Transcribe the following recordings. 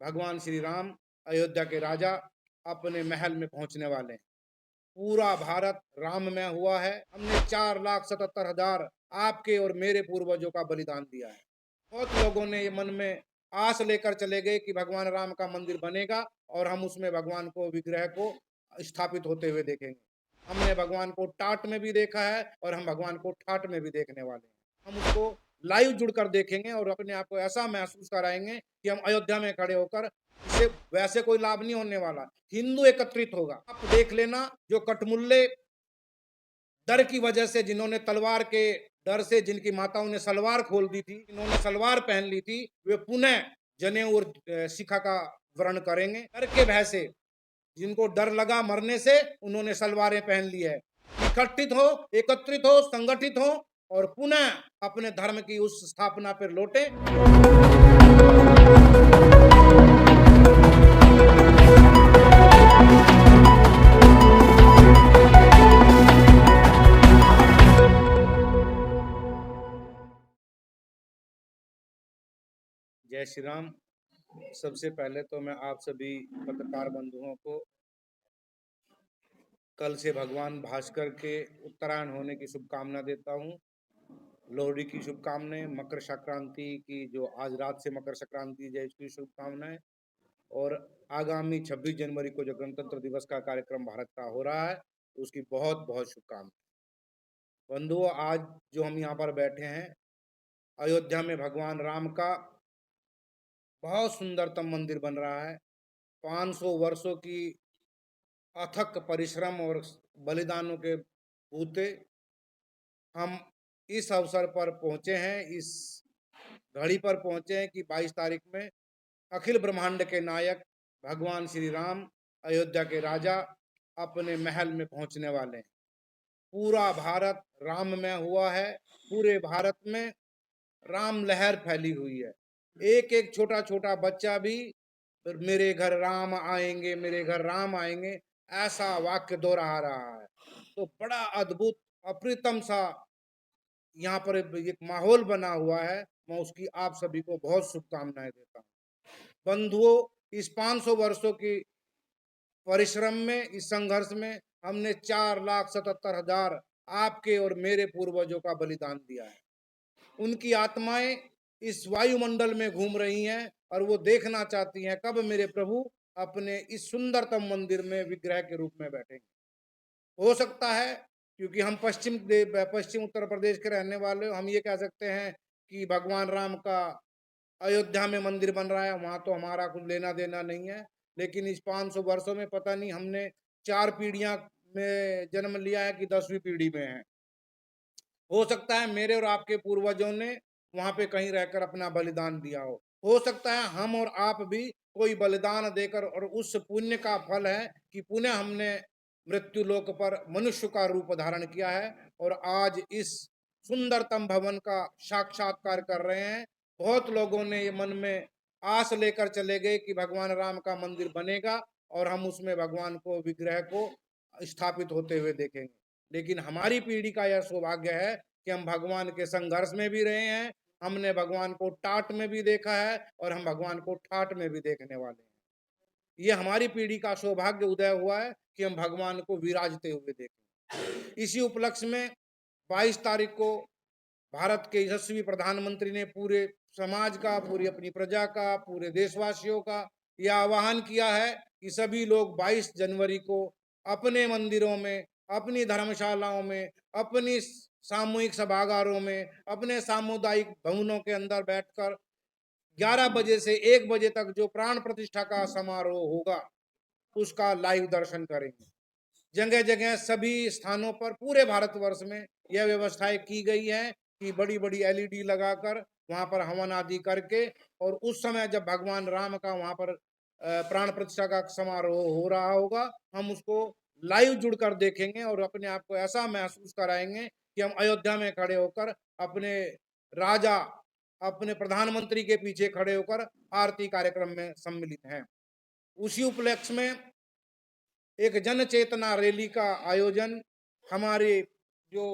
भगवान श्री राम अयोध्या के राजा अपने महल में पहुंचने वाले हैं। पूरा भारत राममय हुआ है। हमने 4,77,000 आपके और मेरे पूर्वजों का बलिदान दिया है। बहुत लोगों ने ये मन में आस लेकर चले गए कि भगवान राम का मंदिर बनेगा और हम उसमें भगवान को विग्रह को स्थापित होते हुए देखेंगे। हमने भगवान को टाट में भी देखा है और हम भगवान को ठाट में भी देखने वाले हैं। हम उसको लाइव जुड़कर देखेंगे और अपने आप को ऐसा महसूस कराएंगे कि हम अयोध्या में खड़े होकर, इससे वैसे कोई लाभ नहीं होने वाला। हिंदू एकत्रित होगा। आप देख लेना, जो कटमुल्ले डर की वजह से, जिन्होंने तलवार के डर से, जिनकी माताओं ने सलवार खोल दी थी, इन्होंने सलवार पहन ली थी, वे पुनः जनेऊ और शिखा का वर्ण करेंगे। डर के भय से, जिनको डर लगा मरने से, उन्होंने सलवारें पहन ली है। इकट्ठित हो, एकत्रित हो, संगठित हो और पुनः अपने धर्म की उस स्थापना पर लौटे। जय श्री राम। सबसे पहले तो मैं आप सभी पत्रकार बंधुओं को कल से भगवान भास्कर के उत्तरायण होने की शुभकामना देता हूँ। लोहड़ी की शुभकामनाएं, मकर संक्रांति की, जो आज रात से मकर संक्रांति है, इसकी शुभकामनाएं, और आगामी 26 जनवरी को जो गणतंत्र दिवस का कार्यक्रम भारत का हो रहा है, उसकी बहुत बहुत शुभकामनाएं। बंधुओं, आज जो हम यहाँ पर बैठे हैं, अयोध्या में भगवान राम का बहुत सुंदरतम मंदिर बन रहा है। 500 वर्षों की अथक परिश्रम और बलिदानों के बूते हम इस अवसर पर पहुंचे हैं, इस घड़ी पर पहुंचे हैं कि 22 तारीख में अखिल ब्रह्मांड के नायक भगवान श्री राम अयोध्या के राजा अपने महल में पहुंचने वाले हैं। पूरा भारत राममय हुआ है। पूरे भारत में राम लहर फैली हुई है। एक एक छोटा छोटा बच्चा भी मेरे घर राम आएंगे, मेरे घर राम आएंगे, ऐसा वाक्य दोहरा रहा है। तो बड़ा अद्भुत, अप्रितम सा यहाँ पर एक माहौल बना हुआ है। मैं उसकी आप सभी को बहुत शुभकामनाएं देता हूँ। बंधुओं, इस 500 वर्षों की परिश्रम में, इस संघर्ष में हमने 4,77,000 आपके और मेरे पूर्वजों का बलिदान दिया है। उनकी आत्माएं इस वायुमंडल में घूम रही हैं और वो देखना चाहती हैं कब मेरे प्रभु अपने इस सुंदरतम मंदिर में विग्रह के रूप में बैठेंगे। हो सकता है, क्योंकि हम पश्चिम उत्तर प्रदेश के रहने वाले, हम ये कह सकते हैं कि भगवान राम का अयोध्या में मंदिर बन रहा है, वहां तो हमारा कुछ लेना देना नहीं है। लेकिन इस 500 वर्षों में पता नहीं हमने 4 पीढ़ियां में जन्म लिया है कि 10वीं पीढ़ी में है। हो सकता है मेरे और आपके पूर्वजों ने वहां पे कहीं रहकर अपना बलिदान दिया हो सकता है हम और आप भी कोई बलिदान देकर, और उस पुण्य का फल है कि पुनः हमने मृत्यु लोक पर मनुष्य का रूप धारण किया है और आज इस सुंदरतम भवन का साक्षात्कार कर रहे हैं। बहुत लोगों ने ये मन में आस लेकर चले गए कि भगवान राम का मंदिर बनेगा और हम उसमें भगवान को विग्रह को स्थापित होते हुए देखेंगे। लेकिन हमारी पीढ़ी का यह सौभाग्य है कि हम भगवान के संघर्ष में भी रहे हैं। हमने भगवान को टाट में भी देखा है और हम भगवान को ठाट में भी देखने वाले हैं। ये हमारी पीढ़ी का सौभाग्य उदय हुआ है कि हम भगवान को विराजते हुए देखें। इसी उपलक्ष्य में 22 तारीख को भारत के यशस्वी प्रधानमंत्री ने पूरे समाज का, पूरी अपनी प्रजा का, पूरे देशवासियों का यह आह्वान किया है कि सभी लोग 22 जनवरी को अपने मंदिरों में, अपनी धर्मशालाओं में, अपनी सामूहिक सभागारों में, अपने सामुदायिक भवनों के अंदर बैठकर 11 बजे से 1 बजे तक जो प्राण प्रतिष्ठा का समारोह होगा, उसका लाइव दर्शन करेंगे। जगह जगह सभी स्थानों पर पूरे भारतवर्ष में यह व्यवस्थाएं की गई है कि बड़ी बड़ी एलईडी लगाकर वहां पर हवन आदि करके, और उस समय जब भगवान राम का वहां पर प्राण प्रतिष्ठा का समारोह हो रहा होगा, हम उसको लाइव जुड़कर देखेंगे और अपने आप को ऐसा महसूस कराएंगे कि हम अयोध्या में खड़े होकर अपने राजा, अपने प्रधानमंत्री के पीछे खड़े होकर आरती कार्यक्रम में सम्मिलित हैं। उसी उपलक्ष्य में एक जन चेतना रैली का आयोजन हमारे जो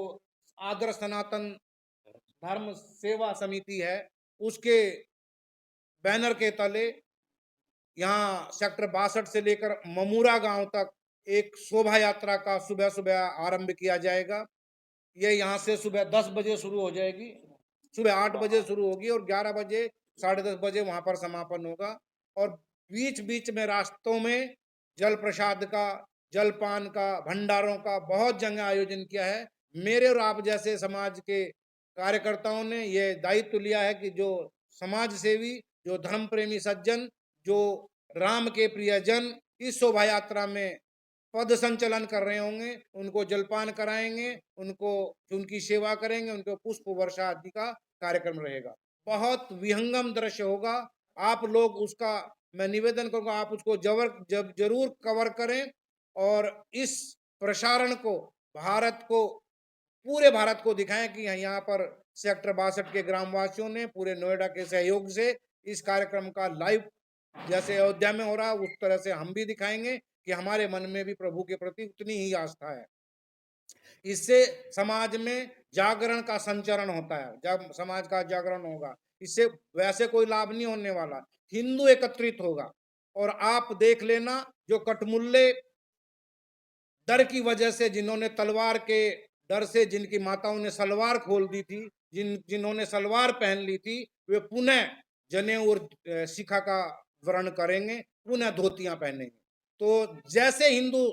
आदर्श सनातन धर्म सेवा समिति है, उसके बैनर के तले यहाँ सेक्टर 62 से लेकर ममूरा गांव तक एक शोभा यात्रा का सुबह सुबह आरंभ किया जाएगा। ये यहाँ से सुबह 10 बजे शुरू हो जाएगी, सुबह 8 बजे शुरू होगी और 11 बजे, 10:30 बजे वहां पर समापन होगा। और बीच बीच में रास्तों में जल प्रसाद का, जलपान का, भंडारों का बहुत जगह आयोजन किया है। मेरे और आप जैसे समाज के कार्यकर्ताओं ने ये दायित्व लिया है कि जो समाज सेवी, जो धर्म प्रेमी सज्जन, जो राम के प्रियजन इस शोभा यात्रा में पद संचलन कर रहे होंगे, उनको जलपान कराएंगे, उनको उनकी सेवा करेंगे, उनको पुष्प वर्षा आदि का कार्यक्रम रहेगा। बहुत विहंगम दृश्य होगा। आप लोग उसका, मैं निवेदन करूंगा, आप उसको जरूर कवर करें और इस प्रसारण को भारत को, पूरे भारत को दिखाएं कि यहाँ पर सेक्टर 62 के ग्रामवासियों ने पूरे नोएडा के सहयोग से इस कार्यक्रम का लाइव, जैसे अयोध्या में हो रहा है उस तरह से हम भी दिखाएंगे कि हमारे मन में भी प्रभु के प्रति उतनी ही आस्था है। इससे समाज में जागरण का संचरण होता है। जब समाज का जागरण होगा, इससे वैसे कोई लाभ नहीं होने वाला, हिंदू एकत्रित होगा। और आप देख लेना, जो कटमुल्ले डर की वजह से, जिन्होंने तलवार के डर से जिनकी माताओं ने सलवार खोल दी थी, जिन्होंने सलवार पहन ली थी, वे पुनः जनेऊ और शिखा का वर्ण करेंगे, पुनः धोतियां पहनेंगे। तो जैसे हिंदू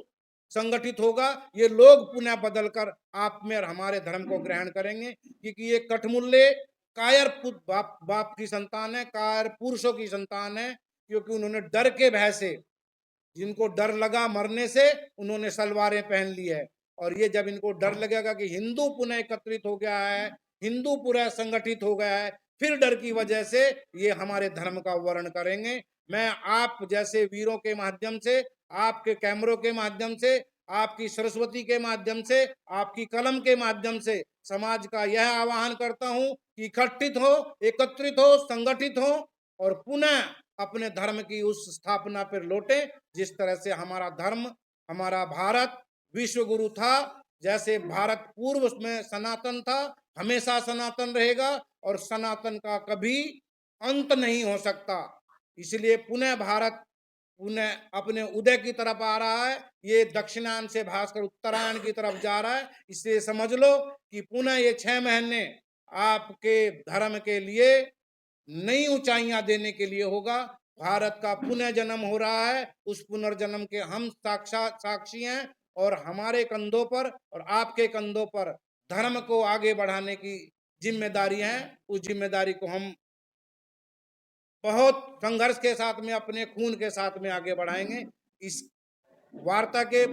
संगठित होगा, ये लोग पुनः बदलकर आप में और हमारे धर्म को ग्रहण करेंगे। क्योंकि ये कठमुल्ले कायर बाप की संतान है, कायर पुरुषों की संतान है, क्योंकि उन्होंने डर के भय से, जिनको डर लगा मरने से, उन्होंने सलवारें पहन ली है। और ये जब इनको डर लगेगा कि हिंदू पुनः एकत्रित हो गया है, हिंदू पूरा संगठित हो गया है, फिर डर की वजह से ये हमारे धर्म का वर्ण करेंगे। मैं आप जैसे वीरों के माध्यम से, आपके कैमरों के माध्यम से, आपकी सरस्वती के माध्यम से, आपकी कलम के माध्यम से समाज का यह आह्वान करता हूं कि इकट्ठित हो, एकत्रित हो, संगठित हो और पुनः अपने धर्म की उस स्थापना पर लौटे जिस तरह से हमारा धर्म, हमारा भारत विश्व गुरु था। जैसे भारत पूर्व में सनातन था, हमेशा सनातन रहेगा और सनातन का कभी अंत नहीं हो सकता। इसलिए पुनः भारत पुनः अपने उदय की तरफ आ रहा है। ये दक्षिणायन से भागकर उत्तरायण की तरफ जा रहा है। इसलिए समझ लो कि पुनः ये 6 महीने आपके धर्म के लिए नई ऊंचाइयां देने के लिए होगा। भारत का पुनः जन्म हो रहा है, उस पुनर्जन्म के हम साक्षात साक्षी हैं और हमारे कंधों पर और आपके कंधों पर धर्म को आगे बढ़ाने की जिम्मेदारी है। उस जिम्मेदारी को हम बहुत संघर्ष के साथ में, अपने खून के साथ में आगे बढ़ाएंगे। इस वार्ता के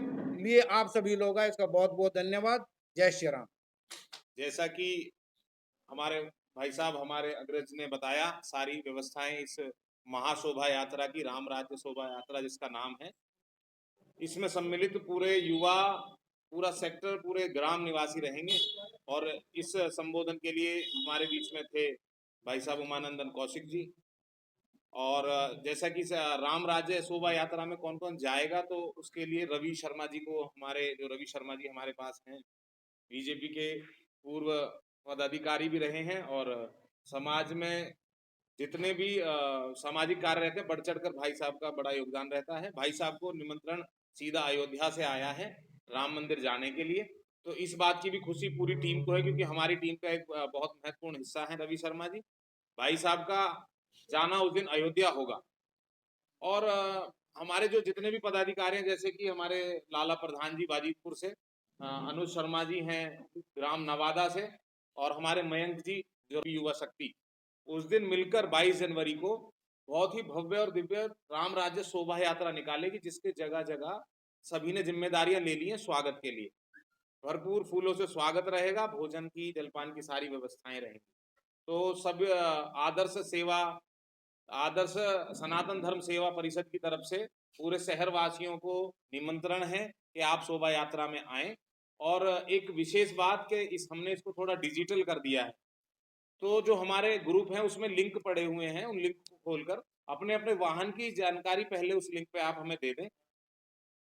लिए आप सभी लोग हैं, इसका बहुत बहुत धन्यवाद। जय श्री राम। जैसा कि हमारे भाई साहब, हमारे अग्रज ने बताया, सारी व्यवस्थाएं इस महाशोभा यात्रा की, राम राज्य शोभा यात्रा जिसका नाम है, इसमें सम्मिलित पूरे युवा, पूरा सेक्टर, पूरे ग्राम निवासी रहेंगे। और इस संबोधन के लिए हमारे बीच में थे भाई साहब उमानंदन कौशिक जी। और जैसा कि राम राज्य शोभा यात्रा में कौन कौन जाएगा, तो उसके लिए रवि शर्मा जी को, हमारे जो रवि शर्मा जी हमारे पास हैं, बीजेपी के पूर्व पदाधिकारी भी रहे हैं और समाज में जितने भी सामाजिक कार्य रहते हैं, बढ़ चढ़कर भाई साहब का बड़ा योगदान रहता है। भाई साहब को निमंत्रण सीधा अयोध्या से आया है राम मंदिर जाने के लिए। तो इस बात की भी खुशी पूरी टीम को है, क्योंकि हमारी टीम का एक बहुत महत्वपूर्ण हिस्सा है रवि शर्मा जी। भाई साहब का जाना उस दिन अयोध्या होगा। और हमारे जो जितने भी पदाधिकारी हैं, जैसे कि हमारे लाला प्रधान जी बाजीपुर से, अनुज शर्मा जी हैं ग्राम नवादा से, और हमारे मयंक जी जो युवा शक्ति, उस दिन मिलकर 22 जनवरी को बहुत ही भव्य और दिव्य राम राज्य शोभा यात्रा निकालेगी, जिसके जगह जगह सभी ने जिम्मेदारियां ले ली हैं स्वागत के लिए। भरपूर फूलों से स्वागत रहेगा, भोजन की, जलपान की सारी व्यवस्थाएं रहेंगी। तो सब आदर्श सेवा, आदर्श सनातन धर्म सेवा परिषद की तरफ से पूरे शहरवासियों को निमंत्रण है कि आप शोभा यात्रा में आएं। और एक विशेष बात कि हमने इसको थोड़ा डिजिटल कर दिया है, तो जो हमारे ग्रुप हैं उसमें लिंक पड़े हुए हैं, उन लिंक को खोलकर अपने अपने वाहन की जानकारी पहले उस लिंक पे आप हमें दे दें,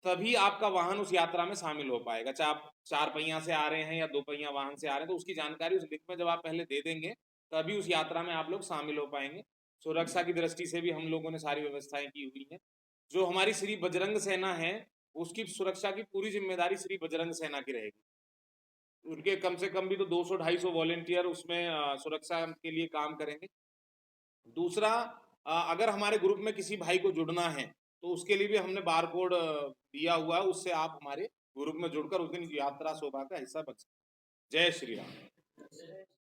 तभी आपका वाहन उस यात्रा में शामिल हो पाएगा। चाहे आप 4 पहिया से आ रहे हैं या 2 पहिया वाहन से आ रहे हैं, तो उसकी जानकारी उस लिंक में जब आप पहले दे देंगे, तभी उस यात्रा में आप लोग शामिल हो पाएंगे। सुरक्षा की दृष्टि से भी हम लोगों ने सारी व्यवस्थाएं की हुई हैं। जो हमारी श्री बजरंग सेना है, उसकी सुरक्षा की पूरी जिम्मेदारी श्री बजरंग सेना की रहेगी। उनके कम से कम भी तो 200-250 वॉलेंटियर उसमें सुरक्षा के लिए काम करेंगे। दूसरा, अगर हमारे ग्रुप में किसी भाई को जुड़ना है, तो उसके लिए भी हमने बारकोड दिया हुआ है, उससे आप हमारे ग्रुप में जुड़कर उस दिन यात्रा शोभा का हिस्सा बन सकते हैं। जय श्री राम।